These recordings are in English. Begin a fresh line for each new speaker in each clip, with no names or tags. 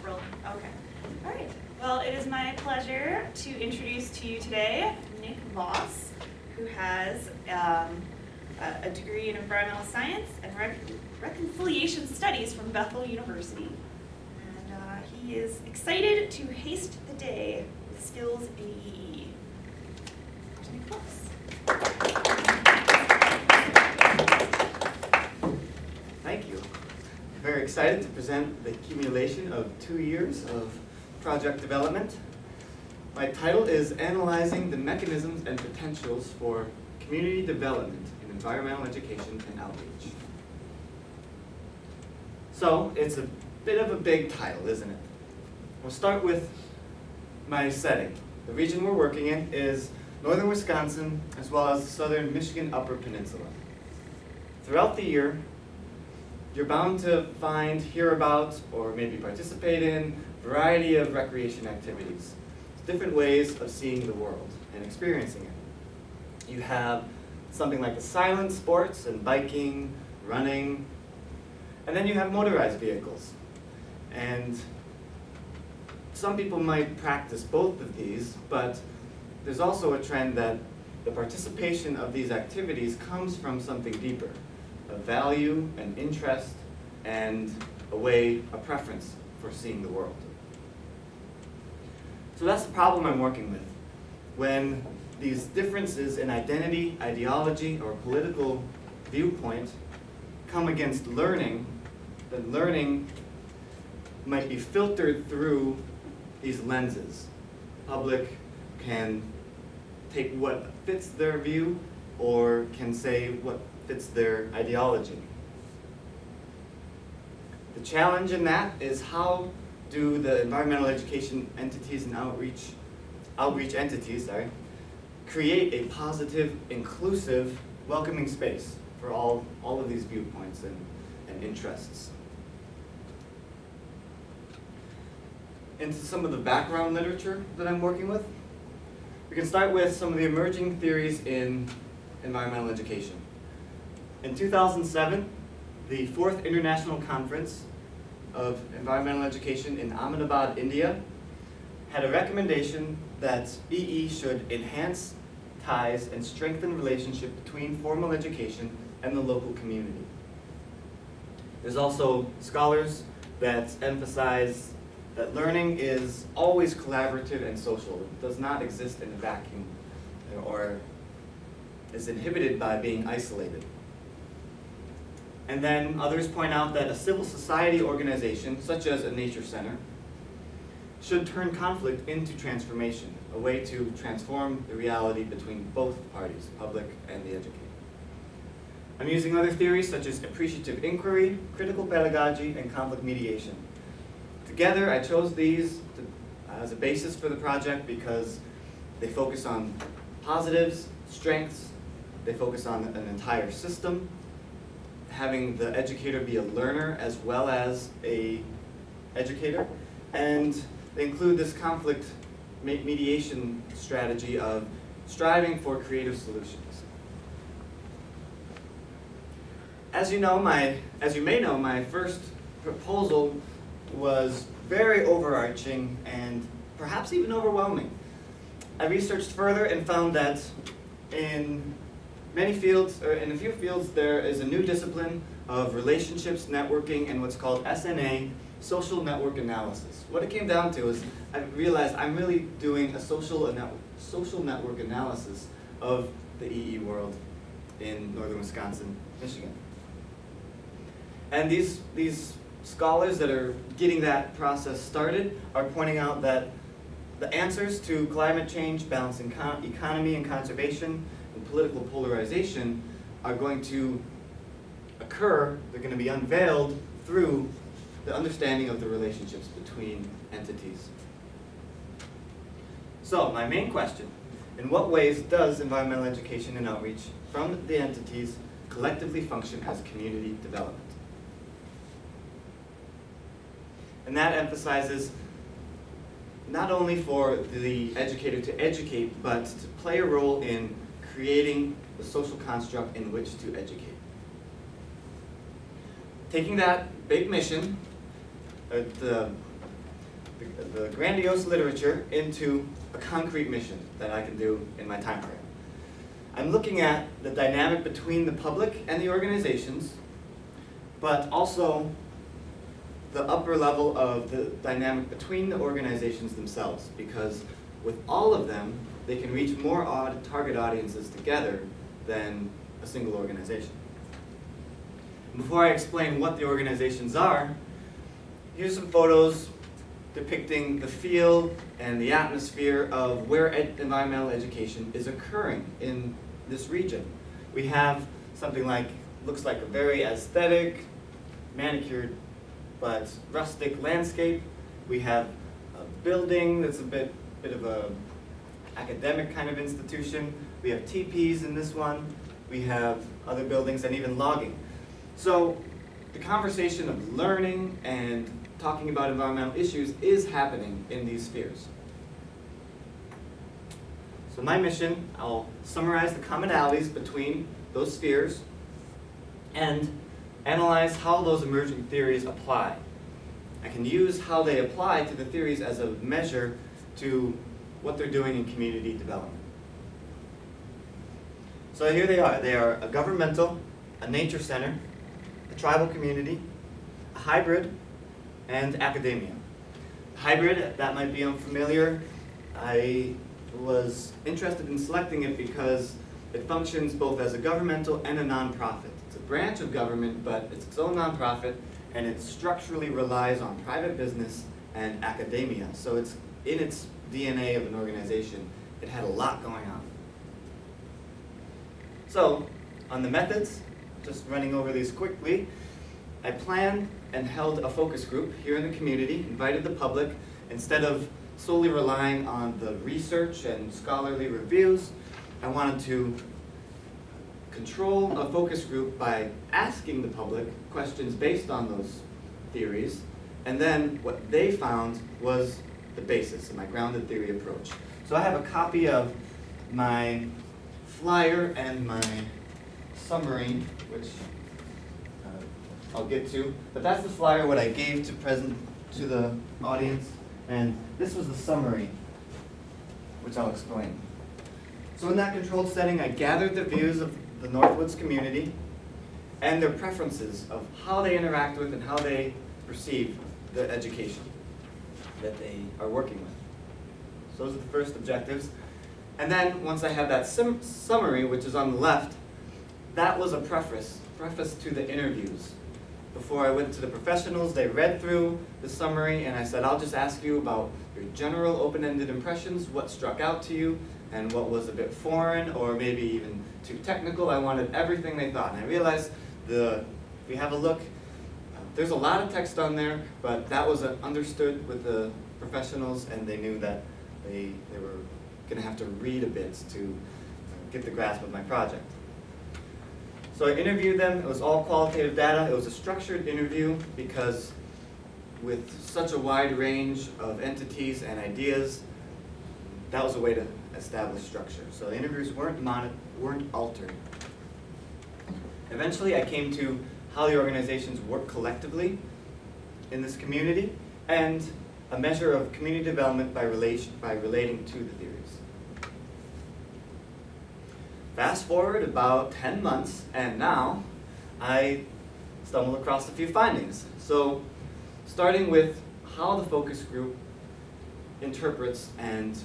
Rolling. Okay. All right. Well, it is my pleasure to introduce to you today Nick Voss, who has a degree in environmental science and reconciliation studies from Bethel University. And he is excited to haste the day with skills in EE. Here's Nick Voss.
Thank you. I'm very excited to present the accumulation of 2 years of project development. My title is Analyzing the Mechanisms and Potentials for Community Development in Environmental Education and Outreach. So, it's a bit of a big title, isn't it? We'll start with my setting. The region we're working in is northern Wisconsin, as well as the southern Michigan Upper Peninsula. Throughout the year, you're bound to hear about, or maybe participate in, a variety of recreation activities. Different ways of seeing the world and experiencing it. You have something like the silent sports and biking, running, and then you have motorized vehicles. And some people might practice both of these, but there's also a trend that the participation of these activities comes from something deeper. A value, an interest, and a preference for seeing the world. So that's the problem I'm working with. When these differences in identity, ideology, or political viewpoint come against learning, then learning might be filtered through these lenses. The public can take what fits their view, or can say what fits their ideology. The challenge in that is, how do the environmental education entities and outreach entities create a positive, inclusive, welcoming space for all of these viewpoints and interests. Into some of the background literature that I'm working with. We can start with some of the emerging theories in environmental education. In 2007, the 4th International Conference of Environmental Education in Ahmedabad, India, had a recommendation that EE should enhance ties and strengthen relationship between formal education and the local community. There's also scholars that emphasize that learning is always collaborative and social. It does not exist in a vacuum or is inhibited by being isolated. And then others point out that a civil society organization, such as a nature center, should turn conflict into transformation, a way to transform the reality between both parties, public and the educated. I'm using other theories such as appreciative inquiry, critical pedagogy, and conflict mediation. Together, I chose these as a basis for the project because they focus on positives, strengths, they focus on an entire system, having the educator be a learner as well as a educator, and they include this conflict mediation strategy of striving for creative solutions. As you may know, my first proposal was very overarching and perhaps even overwhelming. I researched further and found that in many fields, or in a few fields, there is a new discipline of relationships, networking, and what's called SNA, social network analysis. What it came down to is I realized I'm really doing a social network analysis of the EE world in northern Wisconsin, Michigan. And these scholars that are getting that process started are pointing out that the answers to climate change, balancing economy and conservation, and political polarization are going to occur, they're going to be unveiled through the understanding of the relationships between entities. So, my main question, in what ways does environmental education and outreach from the entities collectively function as community development? And that emphasizes not only for the educator to educate, but to play a role in creating the social construct in which to educate. Taking that big mission, the the grandiose literature into a concrete mission that I can do in my time frame. I'm looking at the dynamic between the public and the organizations, but also the upper level of the dynamic between the organizations themselves, because with all of them, they can reach more target audiences together than a single organization. Before I explain what the organizations are, here's some photos depicting the feel and the atmosphere of where environmental education is occurring in this region. We have something like, looks like a very aesthetic, manicured, but rustic landscape. We have a building that's a bit of a academic kind of institution. We have teepees in this one. We have other buildings and even logging. So the conversation of learning and talking about environmental issues is happening in these spheres. So my mission, I'll summarize the commonalities between those spheres and analyze how those emerging theories apply. I can use how they apply to the theories as a measure to what they're doing in community development. So here they are. They are a governmental, a nature center, a tribal community, a hybrid, and academia. Hybrid, that might be unfamiliar. I was interested in selecting it because it functions both as a governmental and a nonprofit. It's a branch of government, but it's its own nonprofit, and it structurally relies on private business and academia. So it's in its DNA of an organization. It had a lot going on. So, on the methods, just running over these quickly, I planned and held a focus group here in the community, invited the public. Instead of solely relying on the research and scholarly reviews, I wanted to control a focus group by asking the public questions based on those theories, and then what they found was the basis of my grounded theory approach. So I have a copy of my flyer and my summary, which I'll get to, but that's the flyer what I gave to present to the audience, and this was the summary, which I'll explain. So in that controlled setting, I gathered the views of the Northwoods community and their preferences of how they interact with and how they perceive the education that they are working with. So those are the first objectives. And then once I have that summary, which is on the left, that was a preface to the interviews. Before I went to the professionals, they read through the summary, and I said, I'll just ask you about your general open-ended impressions, what struck out to you, and what was a bit foreign, or maybe even too technical. I wanted everything they thought. And I realized, if we have a look, there's a lot of text on there, but that was understood with the professionals, and they knew that they were going to have to read a bit to get the grasp of my project. So I interviewed them. It was all qualitative data. It was a structured interview because with such a wide range of entities and ideas, that was a way to establish structure. So the interviews weren't altered. Eventually I came to how the organizations work collectively in this community and a measure of community development by relating to the theories. Fast forward about 10 months, and now I stumbled across a few findings. So starting with how the focus group interprets and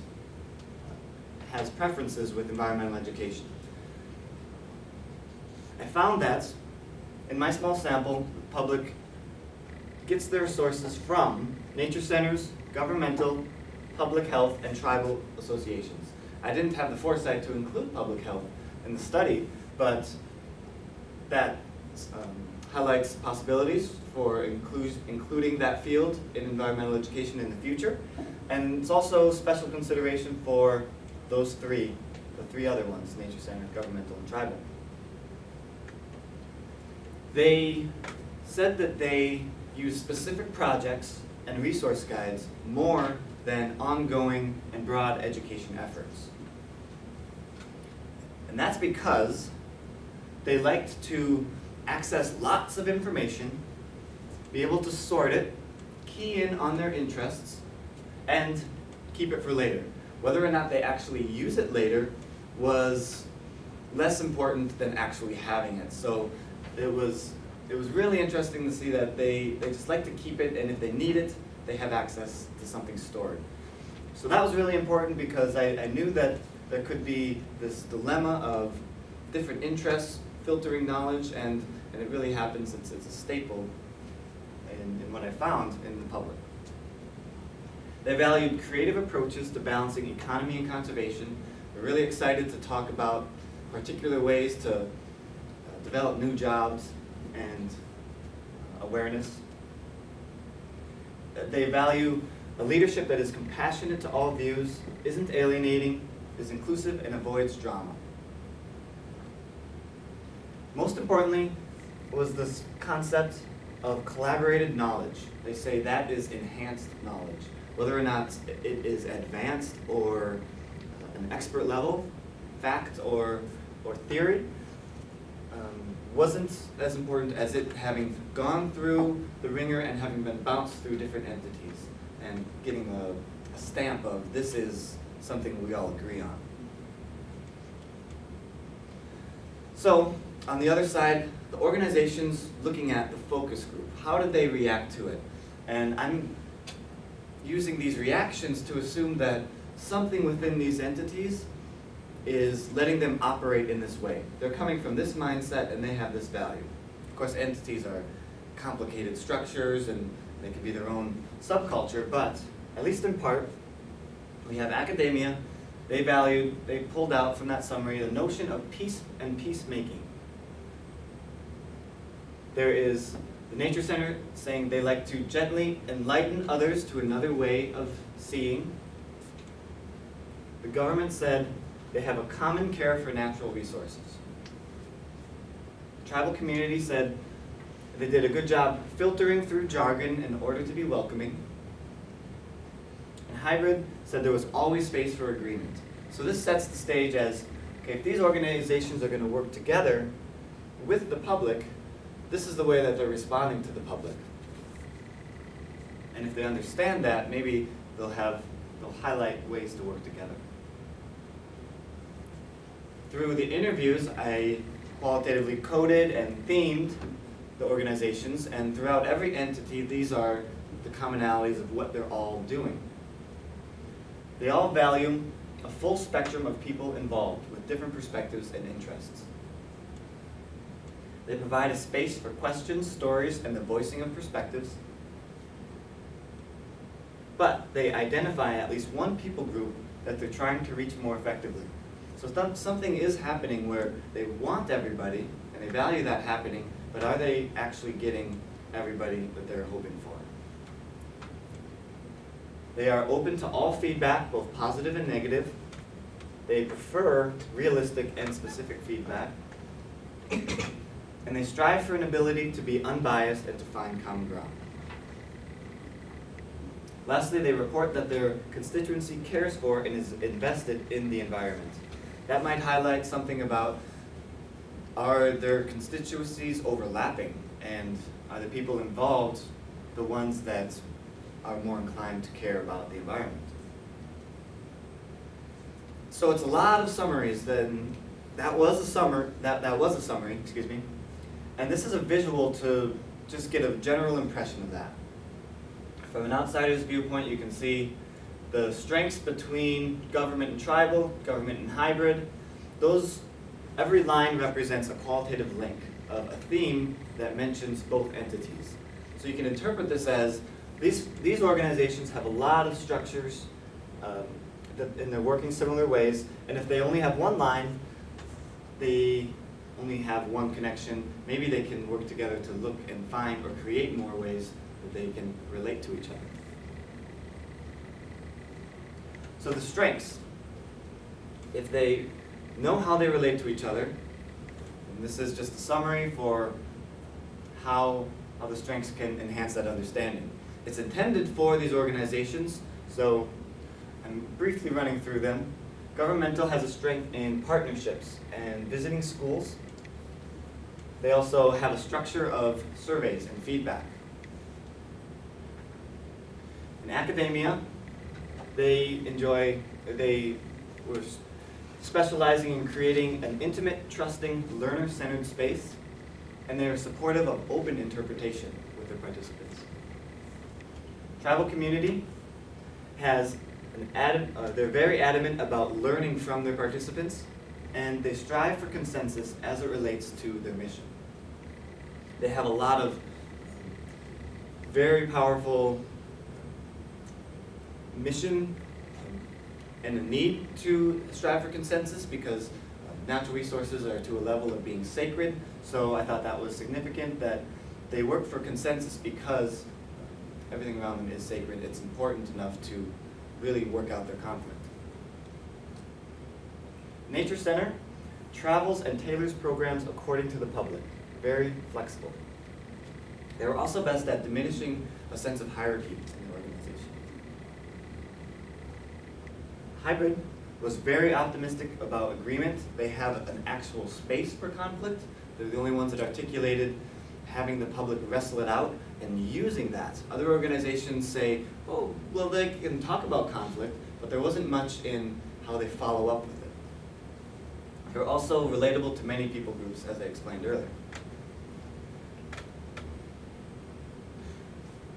has preferences with environmental education. I found that in my small sample, the public gets their sources from nature centers, governmental, public health, and tribal associations. I didn't have the foresight to include public health in the study, but that highlights possibilities for including that field in environmental education in the future. And it's also special consideration for those the three other ones, nature center, governmental, and tribal. They said that they use specific projects and resource guides more than ongoing and broad education efforts. And that's because they liked to access lots of information, be able to sort it, key in on their interests, and keep it for later. Whether or not they actually use it later was less important than actually having it. So it was really interesting to see that they just like to keep it, and if they need it, they have access to something stored. So that was really important because I knew that there could be this dilemma of different interests filtering knowledge, and it really happens, it's a staple in what I found in the public. They valued creative approaches to balancing economy and conservation. They're really excited to talk about particular ways to develop new jobs and awareness. They value a leadership that is compassionate to all views, isn't alienating, is inclusive, and avoids drama. Most importantly was this concept of collaborated knowledge. They say that is enhanced knowledge. Whether or not it is advanced or an expert level, fact or theory, wasn't as important as it having gone through the ringer and having been bounced through different entities and getting a stamp of this is something we all agree on. So, on the other side, the organizations looking at the focus group, how did they react to it? And I'm using these reactions to assume that something within these entities is letting them operate in this way. They're coming from this mindset and they have this value. Of course, entities are complicated structures and they can be their own subculture, but at least in part, we have academia. They pulled out from that summary the notion of peace and peacemaking. There is the Nature Center saying they like to gently enlighten others to another way of seeing. The government said they have a common care for natural resources. The tribal community said they did a good job filtering through jargon in order to be welcoming. And hybrid said there was always space for agreement. So this sets the stage as, okay, if these organizations are going to work together with the public, this is the way that they're responding to the public. And if they understand that, maybe they'll highlight ways to work together. Through the interviews, I qualitatively coded and themed the organizations, and throughout every entity, these are the commonalities of what they're all doing. They all value a full spectrum of people involved with different perspectives and interests. They provide a space for questions, stories, and the voicing of perspectives. But they identify at least one people group that they're trying to reach more effectively. So something is happening where they want everybody, and they value that happening, but are they actually getting everybody that they're hoping for? They are open to all feedback, both positive and negative. They prefer realistic and specific feedback. And they strive for an ability to be unbiased and to find common ground. Lastly, they report that their constituency cares for and is invested in the environment. That might highlight something about, are their constituencies overlapping, and are the people involved the ones that are more inclined to care about the environment? So it's a lot of summaries. That was a summary, excuse me. And this is a visual to just get a general impression of that. From an outsider's viewpoint, you can see the strengths between government and tribal, government and hybrid. Every line represents a qualitative link of a theme that mentions both entities. So you can interpret this as these organizations have a lot of structures and they're working similar ways, and if they only have one line, they only have one connection. Maybe they can work together to look and find or create more ways that they can relate to each other. So the strengths, if they know how they relate to each other, and this is just a summary for how the strengths can enhance that understanding. It's intended for these organizations, so I'm briefly running through them. Governmental has a strength in partnerships and visiting schools. They also have a structure of surveys and feedback. In academia, they were specializing in creating an intimate, trusting, learner-centered space, and they are supportive of open interpretation with their participants. Tribal community has they're very adamant about learning from their participants, and they strive for consensus as it relates to their mission. They have a lot of very powerful mission and a need to strive for consensus because natural resources are to a level of being sacred. So I thought that was significant that they work for consensus because everything around them is sacred. It's important enough to really work out their conflict. Nature Center travels and tailors programs according to the public. Very flexible. They were also best at diminishing a sense of hierarchy in the organization. Hybrid was very optimistic about agreement. They have an actual space for conflict. They're the only ones that articulated having the public wrestle it out and using that. Other organizations say, oh, well, they can talk about conflict, but there wasn't much in how they follow up with it. They're also relatable to many people groups, as I explained earlier.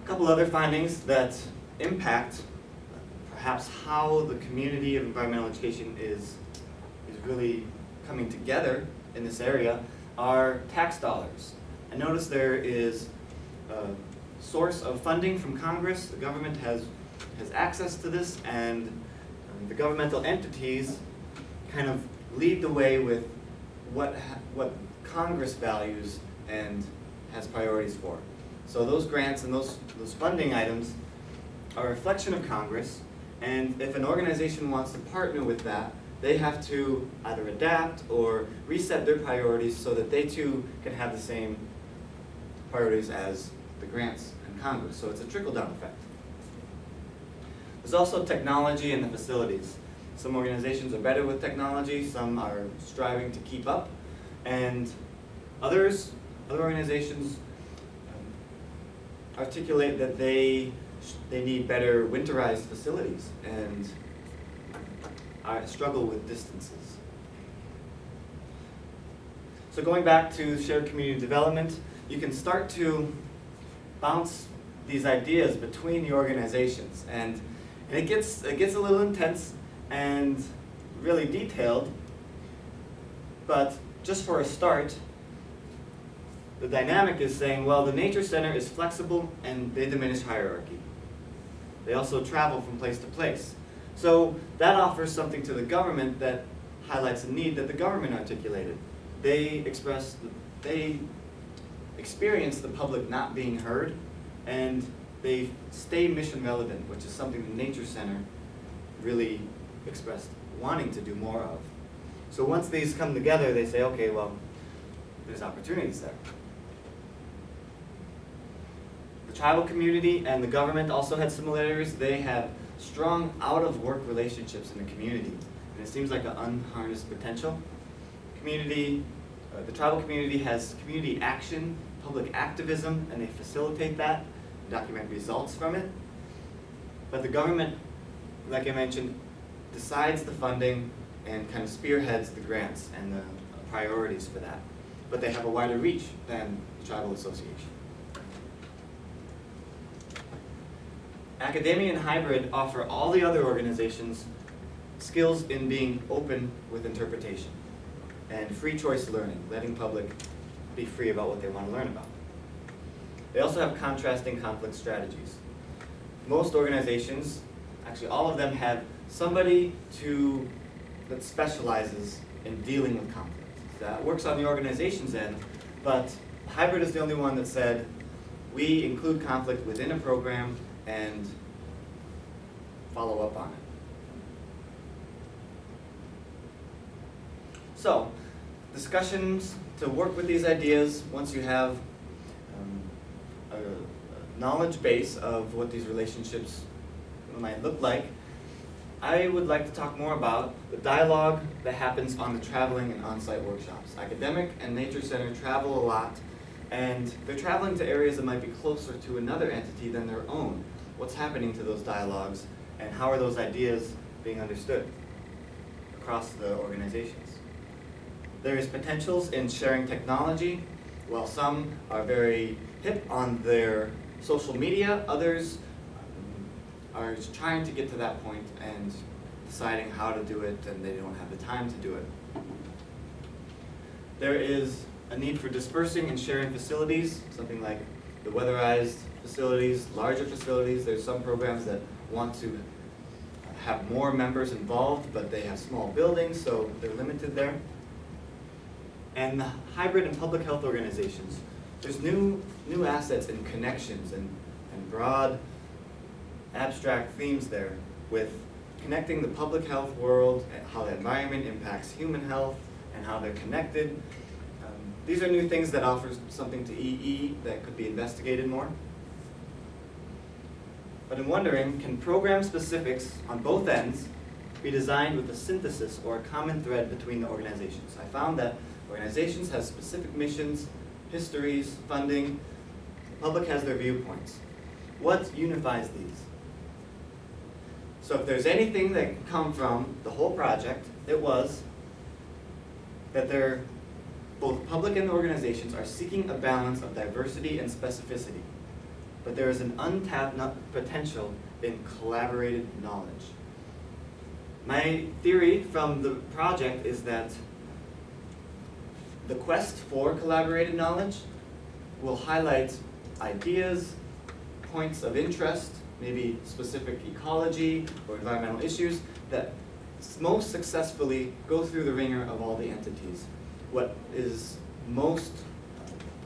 A couple other findings that impact perhaps how the community of environmental education is really coming together in this area are tax dollars. I notice there is a source of funding from Congress. The government has access to this, and the governmental entities kind of lead the way with what Congress values and has priorities for. So those grants and those funding items are a reflection of Congress, and if an organization wants to partner with that, they have to either adapt or reset their priorities so that they too can have the same priorities as the grants and Congress. So it's a trickle-down effect. There's also technology and the facilities. Some organizations are better with technology, some are striving to keep up, and other organizations articulate that they need better winterized facilities and struggle with distances. So going back to shared community development, you can start to bounce these ideas between the organizations, and it gets a little intense and really detailed, but just for a start, the dynamic is saying, well, the Nature Center is flexible and they diminish hierarchy. They also travel from place to place. So that offers something to the government that highlights a need that the government articulated. They experience the public not being heard, and they stay mission relevant, which is something the Nature Center really expressed wanting to do more of. So once these come together, they say, okay, well, there's opportunities there. The tribal community and the government also had similarities. They have strong out-of-work relationships in the community, and it seems like an unharnessed potential. The tribal community has community action, public activism, and they facilitate that, document results from it. But the government, like I mentioned, decides the funding and kind of spearheads the grants and the priorities for that. But they have a wider reach than the tribal association. Academia and hybrid offer all the other organizations skills in being open with interpretation and free choice learning, letting public be free about what they want to learn about. They also have contrasting conflict strategies. Most organizations, actually all of them, have somebody that specializes in dealing with conflict. That works on the organization's end, but hybrid is the only one that said, we include conflict within a program and follow up on it. So, discussions to work with these ideas once you have a knowledge base of what these relationships might look like. I would like to talk more about the dialogue that happens on the traveling and on-site workshops. Academic and Nature Center travel a lot, and they're traveling to areas that might be closer to another entity than their own. What's happening to those dialogues, and how are those ideas being understood across the organizations. There is potentials in sharing technology. While some are very hip on their social media, others are trying to get to that point and deciding how to do it, and they don't have the time to do it. There is a need for dispersing and sharing facilities, something like the weatherized facilities, larger facilities. There's some programs that want to have more members involved, but they have small buildings, so they're limited there. And the hybrid and public health organizations. There's new assets and connections and broad abstract themes there with connecting the public health world and how the environment impacts human health and how they're connected. These are new things that offer something to EE that could be investigated more. But I'm wondering, can program specifics on both ends be designed with a synthesis or a common thread between the organizations? I found that organizations have specific missions, histories, funding. The public has their viewpoints. What unifies these? So if there's anything that can come from the whole project, it was that both public and organizations are seeking a balance of diversity and specificity. But there is an untapped potential in collaborated knowledge. My theory from the project is that the quest for collaborated knowledge will highlight ideas, points of interest, maybe specific ecology or environmental issues that most successfully go through the ringer of all the entities. What is most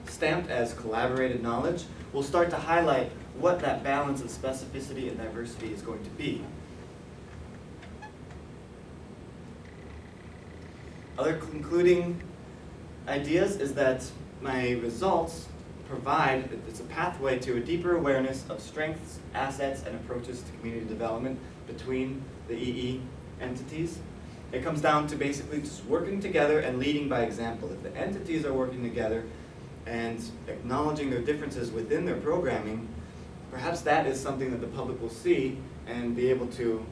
stamped as collaborated knowledge will start to highlight what that balance of specificity and diversity is going to be. Other concluding ideas is that my results provide, it's a pathway to a deeper awareness of strengths, assets, and approaches to community development between the EE entities. It comes down to basically just working together and leading by example. If the entities are working together and acknowledging their differences within their programming, perhaps that is something that the public will see and be able to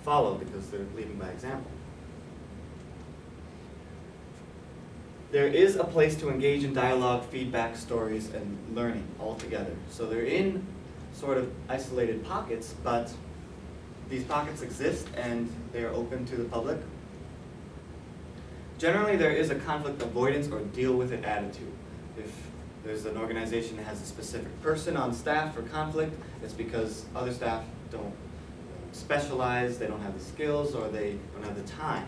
follow because they're leading by example. There is a place to engage in dialogue, feedback, stories, and learning all together. So they're in sort of isolated pockets, but these pockets exist and they are open to the public. Generally, there is a conflict avoidance or deal with it attitude. If there's an organization that has a specific person on staff for conflict, it's because other staff don't specialize, they don't have the skills, or they don't have the time.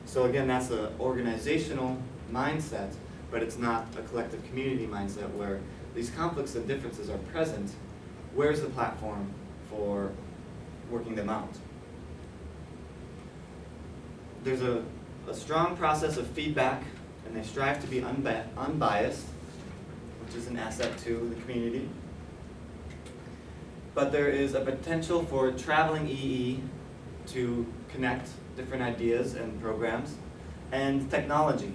So again, that's an organizational mindset, but it's not a collective community mindset where these conflicts and differences are present. Where's the platform for working them out? There's a strong process of feedback, and they strive to be unbiased, which is an asset to the community. But there is a potential for traveling EE to connect different ideas and programs, and technology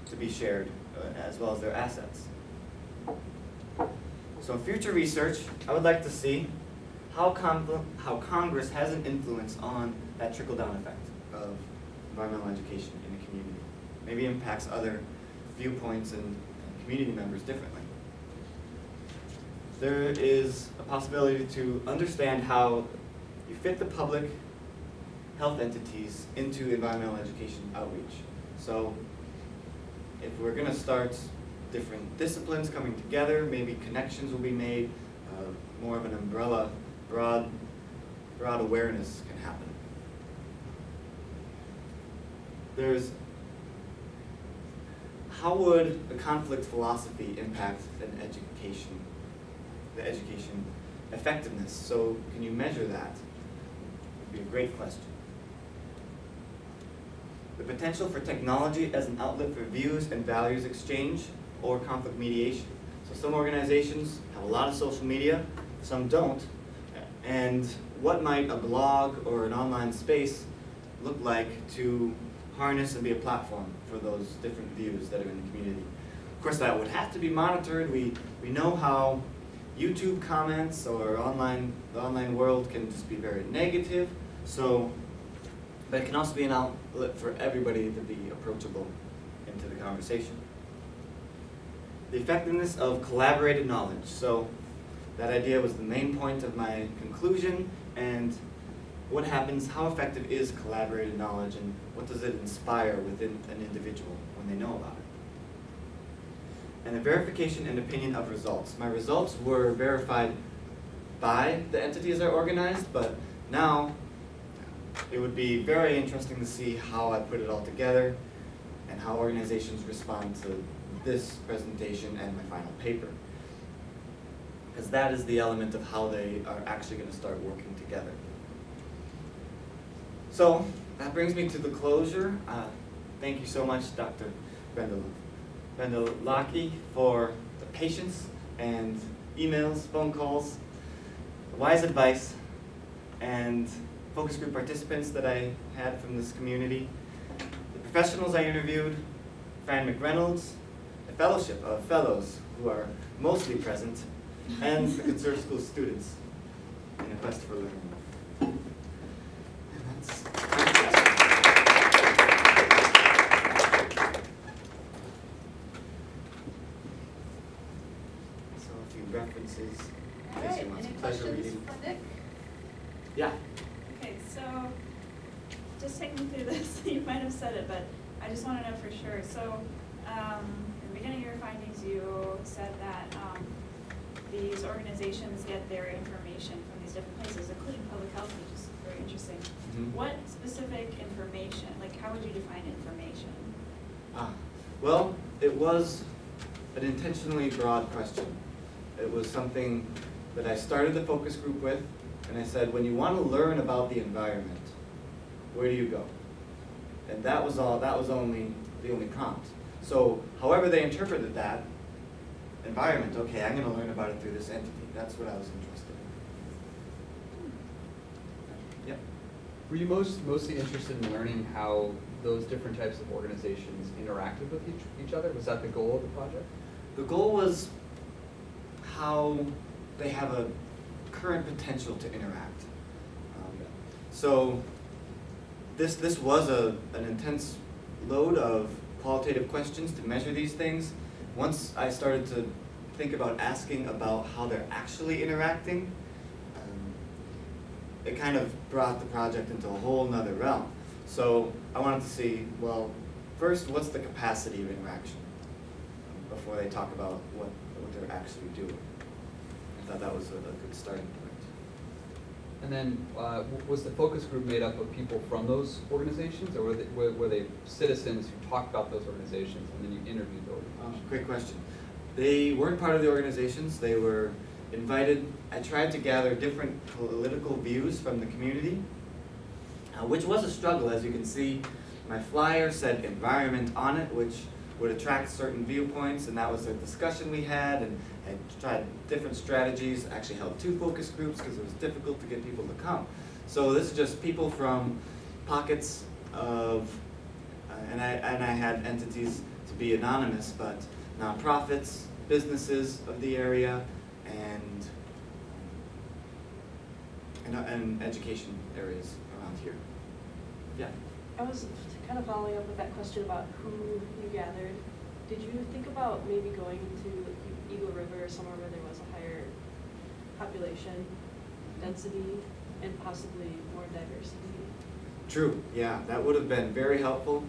to be shared, as well as their assets. So in future research, I would like to see how Congress has an influence on that trickle-down effect of environmental education in the community. Maybe impacts other viewpoints and community members differently. There is a possibility to understand how you fit the public health entities into environmental education outreach. So if we're going to start different disciplines coming together, maybe connections will be made, more of an umbrella, broad awareness can happen. There's, how would a conflict philosophy impact an education, the education effectiveness? So can you measure that? Would be a great question. The potential for technology as an outlet for views and values exchange or conflict mediation. So some organizations have a lot of social media, some don't. And what might a blog or an online space look like to harness and be a platform for those different views that are in the community? Of course, that would have to be monitored. We know how YouTube comments or the online world can just be very negative. So, but it can also be an outlet for everybody to be approachable into the conversation. The effectiveness of collaborated knowledge. So that idea was the main point of my conclusion, and what happens, how effective is collaborated knowledge, and what does it inspire within an individual when they know about it? And the verification and opinion of results. My results were verified by the entities I organized, but now it would be very interesting to see how I put it all together and how organizations respond to this presentation and my final paper. Because that is the element of how they are actually going to start working together. So that brings me to the closure. Thank you so much, Dr. Brenda Locke, for the patience and emails, phone calls, wise advice, and focus group participants that I had from this community, the professionals I interviewed, Fran McReynolds, the fellowship of fellows who are mostly present, and the Conserve School students in a quest for learning. And that's so a few references.
All
in case
right,
you want
any
some pleasure
questions
reading.
for Nick?
Yeah.
Okay, so just take me through this. You might have said it, but I just want to know for sure. So in the beginning of your findings, you said that these organizations get their information from these different places, including public health, which is very interesting.
Mhm.
What specific information, like how would you define information?
Well, it was an intentionally broad question. It was something that I started the focus group with, and I said, when you want to learn about the environment, where do you go? And that was all. That was the only prompt. So, however they interpreted that environment, okay, I'm going to learn about it through this entity. That's what I was interested in. Yep.
Were you mostly interested in learning how those different types of organizations interacted with each other? Was that the goal of the project?
The goal was how they have a current potential to interact. So this was an intense load of qualitative questions to measure these things. Once I started to think about asking about how they're actually interacting, it kind of brought the project into a whole nother realm. So I wanted to see, well, first, what's the capacity of interaction before they talk about what they're actually doing. I thought that was a good starting point.
And then was the focus group made up of people from those organizations, or were they citizens who talked about those organizations and then you interviewed the organizations?
Great question. They weren't part of the organizations. They were invited. I tried to gather different political views from the community, which was a struggle. As you can see, my flyer said environment on it, which would attract certain viewpoints, and that was a discussion we had, and I tried different strategies. I actually held 2 focus groups because it was difficult to get people to come. So this is just people from pockets of, and I had entities to be anonymous, but nonprofits, businesses of the area, and education areas around here. Yeah.
I was kind of following up with that question about who you gathered. Did you think about maybe going to Eagle River or somewhere where there was a higher population density and possibly more diversity?
True, yeah, that would have been very helpful.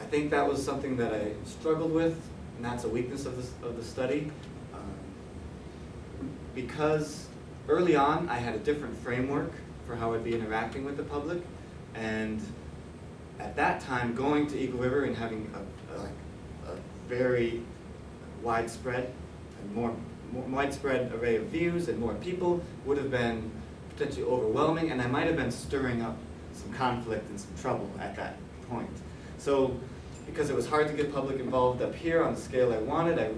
I think that was something that I struggled with, and that's a weakness of the study. Because early on, I had a different framework for how I'd be interacting with the public, and at that time, going to Eagle River and having a very widespread and more widespread array of views and more people would have been potentially overwhelming, and I might have been stirring up some conflict and some trouble at that point. So, because it was hard to get public involved up here on the scale I wanted, I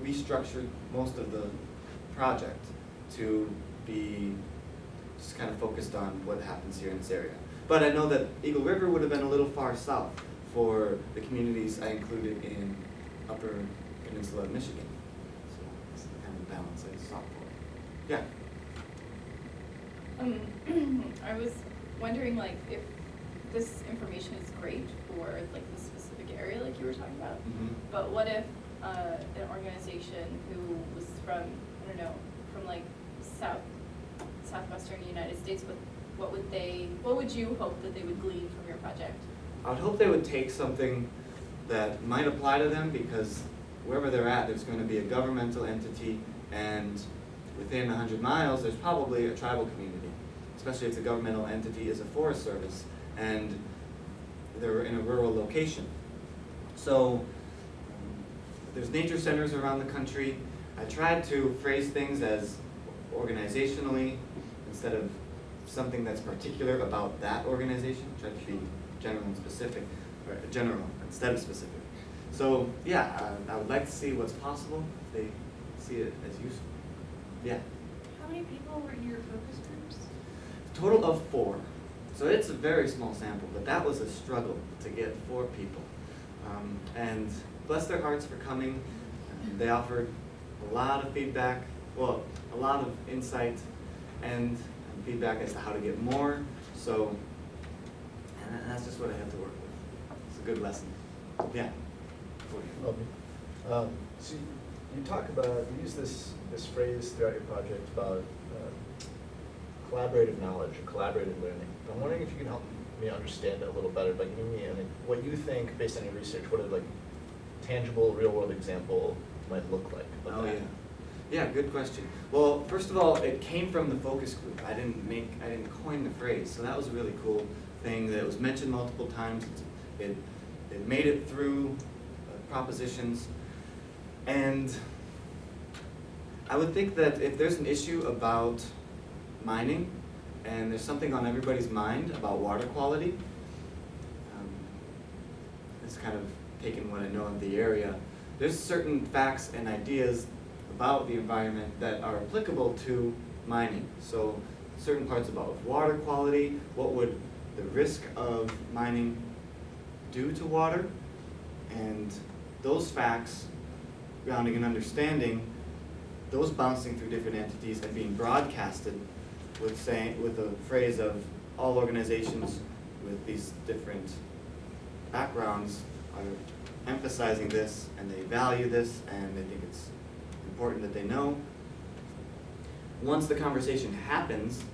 restructured most of the project to be just kind of focused on what happens here in this area. But I know that Eagle River would have been a little far south for the communities I included in Upper Peninsula of Michigan. So that's the kind of balance I sought for. Yeah.
I was wondering, like, if this information is great for like the specific area, like you were talking about. But what if an organization who was from, I don't know, from like southwestern United States, what would you hope that they would glean from your project?
I would hope they would take something that might apply to them, because wherever they're at, there's going to be a governmental entity, and within 100 miles, there's probably a tribal community, especially if the governmental entity is a forest service and they're in a rural location. So there's nature centers around the country. I tried to phrase things as organizationally instead of something that's particular about that organization. Try to be general and specific, or general instead of specific. So yeah, I would like to see what's possible if they see it as useful. Yeah.
How many people were in your focus groups?
Total of 4. So it's a very small sample, but that was a struggle to get 4 people. And bless their hearts for coming. They offered a lot of feedback, well, a lot of insight and feedback as to how to get more. So, and that's just what I had to work with. It's a good lesson. Yeah.
So you talk about, you use this phrase throughout your project about collaborative knowledge or collaborative learning. I'm wondering if you can help me understand it a little better by giving me what you think, based on your research, what a tangible, real-world example might look like of that.
Yeah, good question. Well, first of all, it came from the focus group. I didn't coin the phrase, so that was a really cool thing that was mentioned multiple times. It made it through propositions, and I would think that if there's an issue about mining and there's something on everybody's mind about water quality, it's kind of taken what I know of the area, there's certain facts and ideas about the environment that are applicable to mining. So certain parts about water quality, what would the risk of mining do to water, and those facts, grounding and understanding, those bouncing through different entities and being broadcasted with a phrase of all organizations with these different backgrounds are emphasizing this, and they value this, and they think it's important that they know. Once the conversation happens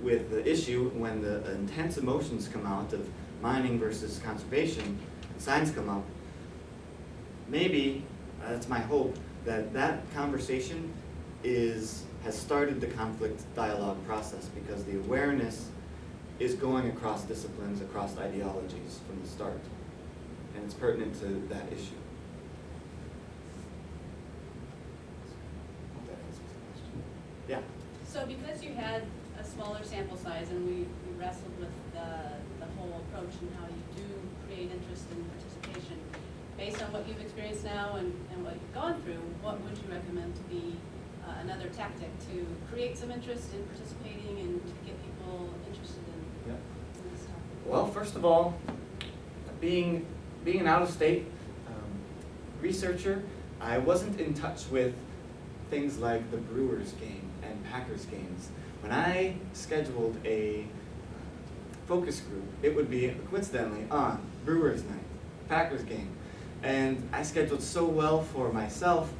with the issue, when the intense emotions come out of mining versus conservation, and signs come up, maybe, that's my hope, that conversation has started the conflict dialogue process, because the awareness is going across disciplines, across ideologies from the start, and it's pertinent to that issue. Hope that answers the question. Yeah.
So because you had a smaller sample size and we wrestled with the whole approach and how you do create interest in participation, based on what you've experienced now and what you've gone through, what would you recommend to be another tactic to create some interest in participating and to get people interested in this topic?
Well, first of all, being an out-of-state researcher, I wasn't in touch with things like the Brewers game and Packers games. When I scheduled a focus group, it would be coincidentally on Brewers night, Packers game. And I scheduled so well for myself,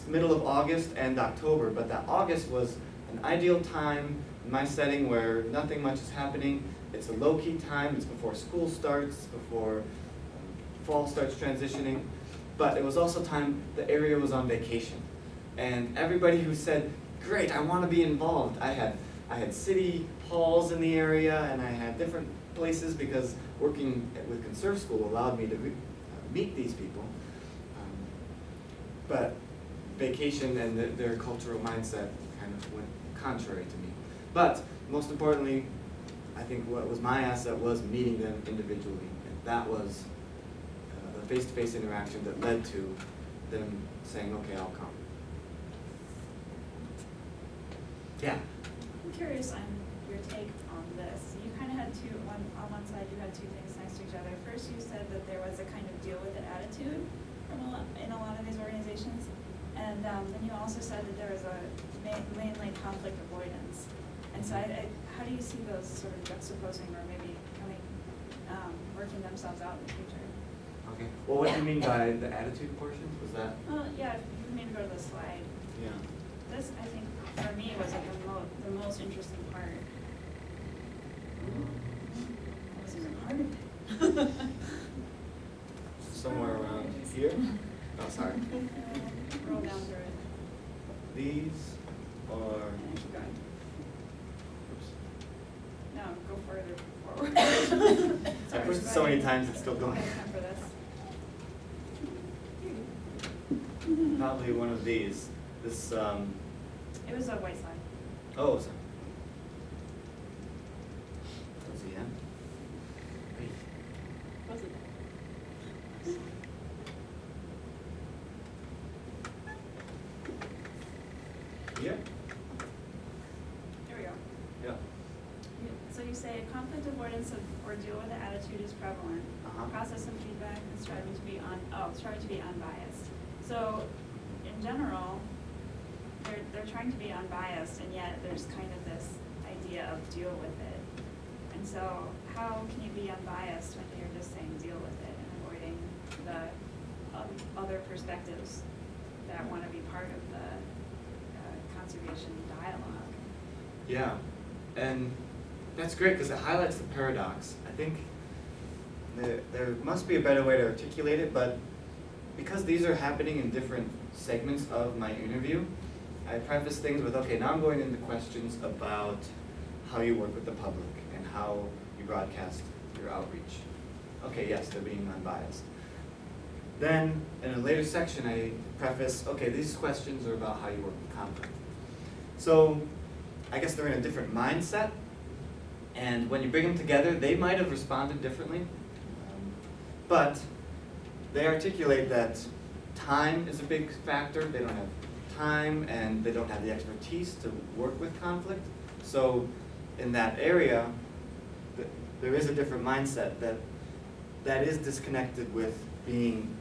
middle of August and October, but that August was an ideal time in my setting where nothing much is happening. It's a low-key time, it's before school starts, before fall starts transitioning, but it was also time the area was on vacation. And everybody who said, great, I want to be involved, I had city halls in the area, and I had different places because working with Conserve School allowed me to meet these people. But vacation and their cultural mindset kind of went contrary to me. But most importantly, I think what was my asset was meeting them individually. And that was the face-to-face interaction that led to them saying, okay, I'll come. Yeah?
I'm curious on your take on this. You kind of had on one side you had two things next to each other. First you said that there was a kind of deal with it attitude in a lot of these organizations. And then you also said that there was mainly conflict avoidance. And so how do you see those sort of juxtaposing or maybe working themselves out in the future?
Okay. Well, what do you mean by the attitude portions? Was that?
Well, yeah, if you maybe go to the slide.
Yeah.
This, I think, for me, was like the most interesting part. It was even harder.
Somewhere around here? Oh, sorry.
Roll down through it.
These are.
And keep going.
Oops.
No, go further forward.
I pushed it so many times it's still going.
Okay, time for this.
Probably one of these. This.
It was a white slide.
Oh, sorry. Towards the end. Wait.
Was it?
Here?
There we go.
Yeah.
So you say conflict avoidance or deal with the attitude is prevalent.
Uh-huh.
Process and feedback and striving to be unbiased. So in general, they're trying to be unbiased, and yet there's kind of this idea of deal with it. And so how can you be unbiased when you're just saying deal with it and avoiding the other perspectives that want to be part of the conservation dialogue?
Yeah, and that's great because it highlights the paradox. I think there must be a better way to articulate it, but because these are happening in different segments of my interview, I preface things with, okay, now I'm going into questions about how you work with the public and how you broadcast your outreach. Okay, yes, they're being unbiased. Then, in a later section, I preface, okay, these questions are about how you work with conflict. So, I guess they're in a different mindset, and when you bring them together, they might have responded differently, but they articulate that time is a big factor. They don't have time, and they don't have the expertise to work with conflict. So, in that area, there is a different mindset that is disconnected with being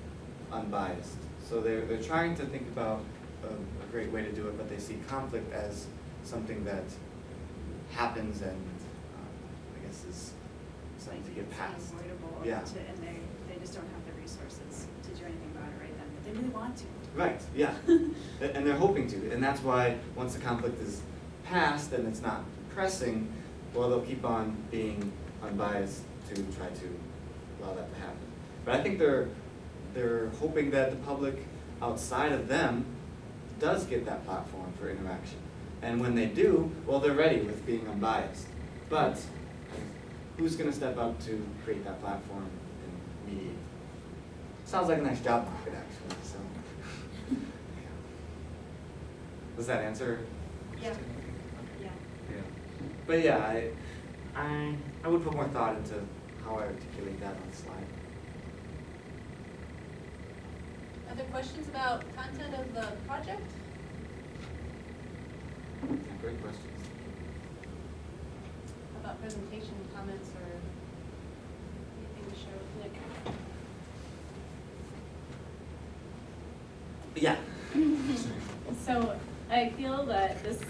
unbiased. So they're trying to think about a great way to do it, but they see conflict as something that happens and I guess is something to get past.
Unavoidable,
Yeah.
and they just don't have the resources to do anything about it right then, but they really want to.
Right, yeah. And they're hoping to, and that's why once the conflict is passed and it's not pressing, well, they'll keep on being unbiased to try to allow that to happen. But I think they're hoping that the public outside of them does get that platform for interaction. And when they do, well, they're ready with being unbiased. But who's going to step up to create that platform and mediate? Sounds like a nice job market, actually. So, yeah. Does that answer?
Yeah. Yeah.
Yeah. But yeah, I would put more thought into how I articulate that on the slide.
Other questions about content of the project?
Yeah, great questions.
How about presentation comments or anything to share with Nick?
Yeah.
So I feel that this